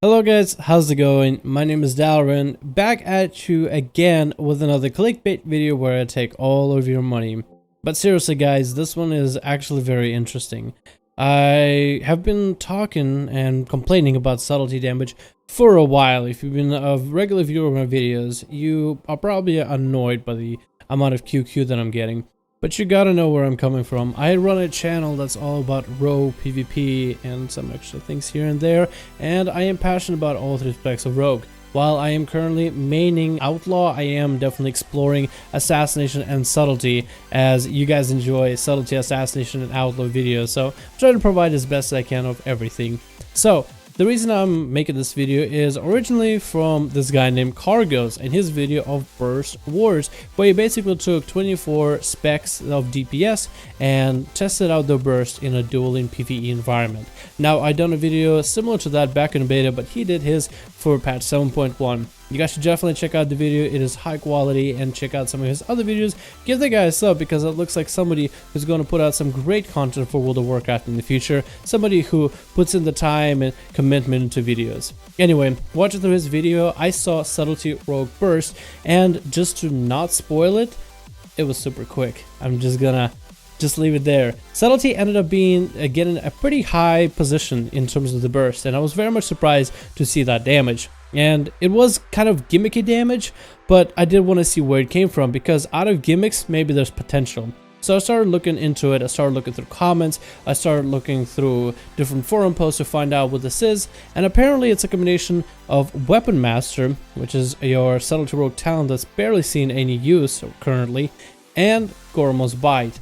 Hello guys, how's it going? My name is Dalrin, back at you again with another clickbait video where I take all of your money. But seriously guys, this one is actually very interesting. I have been talking and complaining about subtlety damage for a while. If you've been a regular viewer of my videos, you are probably annoyed by the amount of QQ that I'm getting. But you gotta know where I'm coming from. I run a channel that's all about Rogue, PvP, and some extra things here and there, and I am passionate about all three aspects of Rogue. While I am currently maining Outlaw, I am definitely exploring Assassination and Subtlety, as you guys enjoy Subtlety, Assassination, and Outlaw videos, so I'm trying to provide as best I can of everything. So, the reason I'm making this video is originally from this guy named Kargoz and his video of Burst Wars, where he basically took 24 specs of DPS and tested out the burst in a dueling PvE environment. Now, I done a video similar to that back in beta, but he did his for patch 7.1. You guys should definitely check out the video. It is high quality, and check out some of his other videos. Give the guy a sub because it looks like somebody who's going to put out some great content for World of Warcraft in the future. Somebody who puts in the time and commitment into videos. Anyway, watching through his video, I saw Subtlety Rogue Burst, and just to not spoil it, it was super quick. I'm just gonna leave it there. Subtlety ended up being getting a pretty high position in terms of the burst, and I was very much surprised to see that damage. And it was kind of gimmicky damage, but I did want to see where it came from, because out of gimmicks, maybe there's potential. So I started looking into it, I started looking through comments, I started looking through different forum posts to find out what this is, and apparently it's a combination of Weapon Master, which is your Subtlety Rogue talent that's barely seen any use currently, and Gormo's Bite.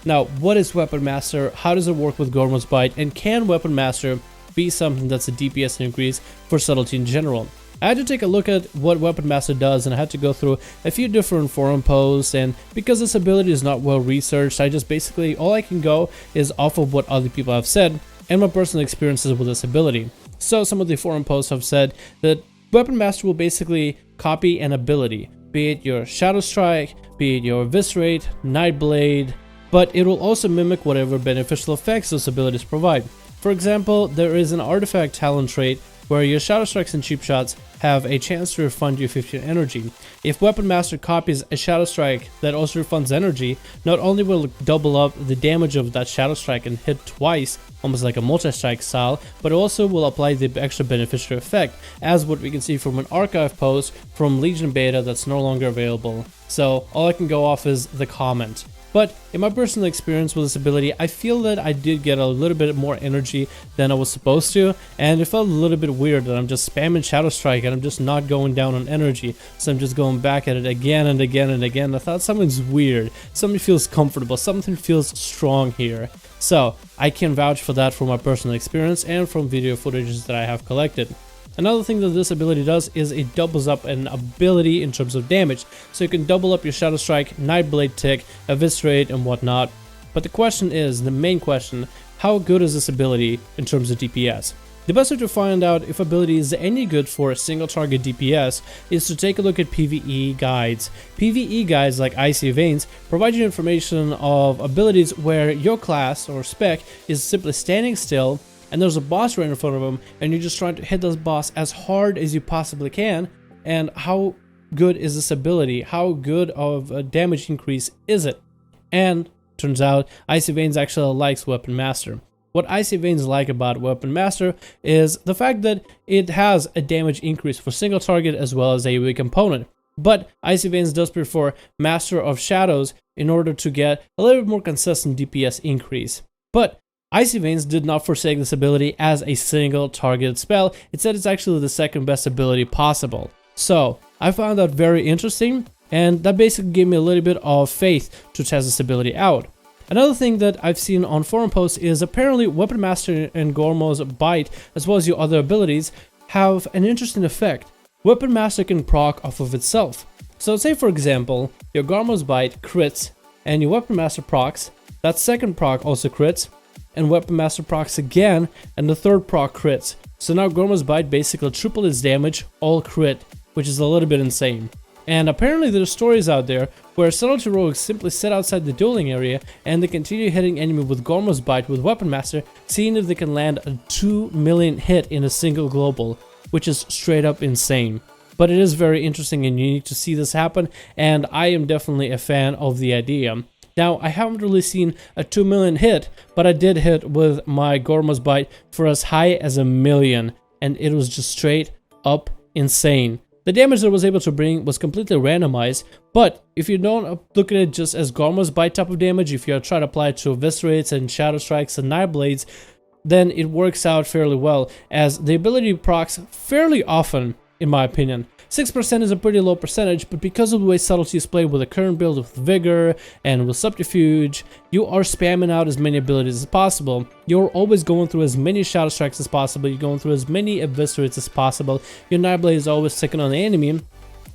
Now, what is Weapon Master, how does it work with Gormo's Bite, and can Weapon Master be something that's a DPS increase for Subtlety in general? I had to take a look at what Weapon Master does, and I had to go through a few different forum posts, and because this ability is not well researched, I just basically, all I can go is off of what other people have said and my personal experiences with this ability. So some of the forum posts have said that Weapon Master will basically copy an ability, be it your Shadow Strike, be it your Eviscerate, Nightblade, but it will also mimic whatever beneficial effects those abilities provide. For example, there is an artifact talent trait where your Shadow Strikes and Cheap Shots have a chance to refund you 15 energy. If Weapon Master copies a Shadow Strike that also refunds energy, not only will it double up the damage of that Shadow Strike and hit twice, almost like a multi-strike style, but also will apply the extra beneficial effect, as what we can see from an archive post from Legion Beta that's no longer available. So all I can go off is the comment. But in my personal experience with this ability, I feel that I did get a little bit more energy than I was supposed to, and it felt a little bit weird that I'm just spamming Shadow Strike and I'm just not going down on energy, so I'm just going back at it again and again and again. I thought something's weird, something feels comfortable, something feels strong here. So I can vouch for that from my personal experience and from video footages that I have collected. Another thing that this ability does is it doubles up an ability in terms of damage, so you can double up your Shadow Strike, Nightblade tick, Eviscerate, and whatnot. But the question is, the main question, how good is this ability in terms of DPS? The best way to find out if ability is any good for a single target DPS is to take a look at PvE guides. PvE guides like Icy Veins provide you information of abilities where your class or spec is simply standing still, and there's a boss right in front of him, and you're just trying to hit this boss as hard as you possibly can. And how good is this ability? How good of a damage increase is it? And turns out Icy Veins actually likes Weapon Master. What Icy Veins like about Weapon Master is the fact that it has a damage increase for single target as well as AoE component. But Icy Veins does prefer Master of Shadows in order to get a little bit more consistent DPS increase. But Icy Veins did not forsake this ability as a single targeted spell. It said it's actually the second best ability possible. So I found that very interesting, and that basically gave me a little bit of faith to test this ability out. Another thing that I've seen on forum posts is apparently Weapon Master and Gormo's Bite, as well as your other abilities, have an interesting effect. Weapon Master can proc off of itself. So say for example, your Gormo's Bite crits, and your Weapon Master procs, that second proc also crits, and Weapon Master procs again, and the third proc crits. So now Gormo's Bite basically tripled its damage, all crit, which is a little bit insane. And apparently there's stories out there where Subtlety rogues simply sit outside the dueling area and they continue hitting enemy with Gormo's Bite with Weapon Master, seeing if they can land a 2 million hit in a single global. which is straight up insane. But it is very interesting and unique to see this happen, and I am definitely a fan of the idea. Now, I haven't really seen a 2 million hit, but I did hit with my Gormaz bite for as high as 1 million, and it was just straight up insane. The damage that I was able to bring was completely randomized, but if you don't look at it just as Gormaz bite type of damage, if you try to apply it to Eviscerates and Shadow Strikes and Knife Blades, then it works out fairly well, as the ability procs fairly often, in my opinion. 6% is a pretty low percentage, but because of the way Subtlety is played with the current build with Vigor and with Subterfuge, you are spamming out as many abilities as possible. You're always going through as many Shadow Strikes as possible, you're going through as many Eviscerates as possible, your Knife Blade is always sticking on the enemy.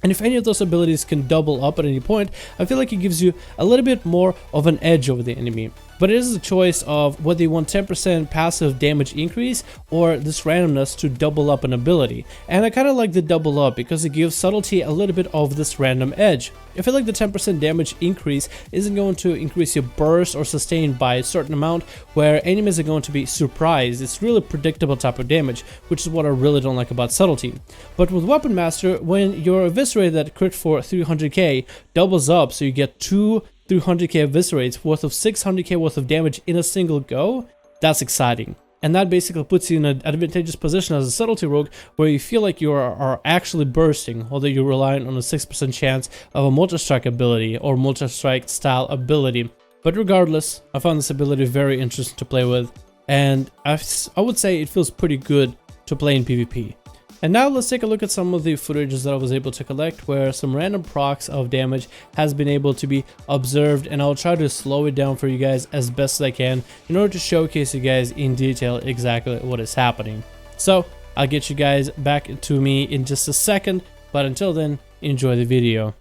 And if any of those abilities can double up at any point, I feel like it gives you a little bit more of an edge over the enemy. But it is a choice of whether you want 10% passive damage increase or this randomness to double up an ability. And I kind of like the double up because it gives Subtlety a little bit of this random edge. I feel like the 10% damage increase isn't going to increase your burst or sustain by a certain amount, where enemies are going to be surprised. It's really predictable type of damage, which is what I really don't like about Subtlety. But with Weapon Master, when your Eviscerate that crit for 300k doubles up, so you get 2 300k Eviscerates worth of 600k worth of damage in a single go, that's exciting. And that basically puts you in an advantageous position as a Subtlety rogue, where you feel like you are actually bursting, although you're relying on a 6% chance of a multi-strike ability or multi-strike style ability. But regardless, I found this ability very interesting to play with, and I would say it feels pretty good to play in PvP. And now let's take a look at some of the footages that I was able to collect, where some random procs of damage has been able to be observed, and I'll try to slow it down for you guys as best as I can in order to showcase you guys in detail exactly what is happening. So I'll get you guys back to me in just a second, but until then, enjoy the video.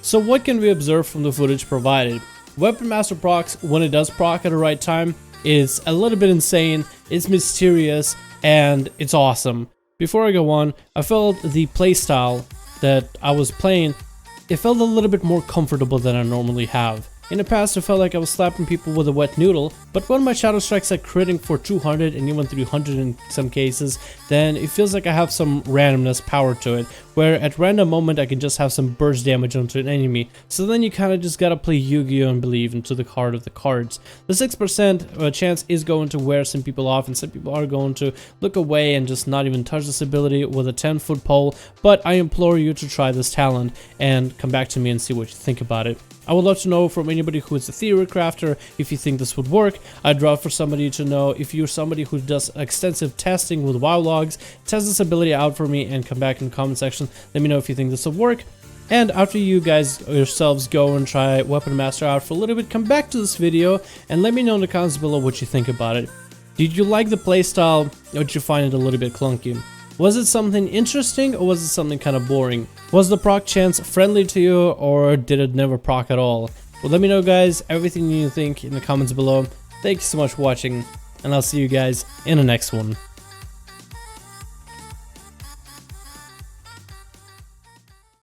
So what can we observe from the footage provided? Weapon Master procs, when it does proc at the right time, is a little bit insane, it's mysterious, and it's awesome. Before I go on, I felt the playstyle that I was playing, it felt a little bit more comfortable than I normally have. In the past, I felt like I was slapping people with a wet noodle, but when my shadow strikes are critting for 200 and even 300 in some cases, then it feels like I have some randomness power to it, where at random moment I can just have some burst damage onto an enemy. So then you kind of just gotta play Yu-Gi-Oh and believe into the card of the cards. The 6% chance is going to wear some people off, and some people are going to look away and just not even touch this ability with a 10-foot pole, but I implore you to try this talent and come back to me and see what you think about it. I would love to know from anybody who is a theory crafter if you think this would work. I'd love for somebody to know if you're somebody who does extensive testing with WoW logs. Test this ability out for me and come back in the comment section. Let me know if you think this will work. And after you guys yourselves go and try Weapon Master out for a little bit, come back to this video and let me know in the comments below what you think about it. Did you like the playstyle, or did you find it a little bit clunky? Was it something interesting, or was it something kind of boring? Was the proc chance friendly to you, or did it never proc at all? Well, let me know, guys, everything you think in the comments below. Thank you so much for watching, and I'll see you guys in the next one.